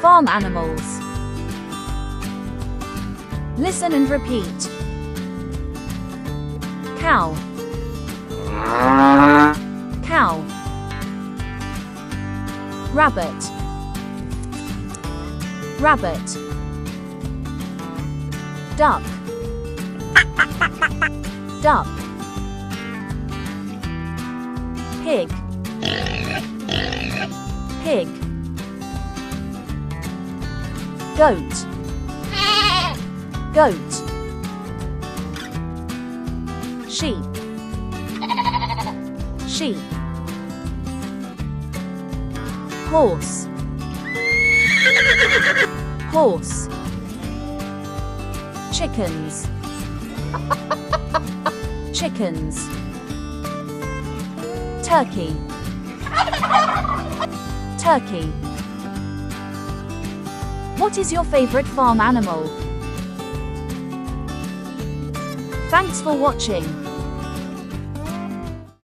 Farm animals. Listen and repeat. Cow. Cow. Rabbit. Rabbit. Duck. Duck. Pig. Pig. Goat. Goat. Sheep. Sheep. Horse. Horse. Chickens. Chickens. Turkey. Turkey. What is your favorite farm animal? Thanks for watching.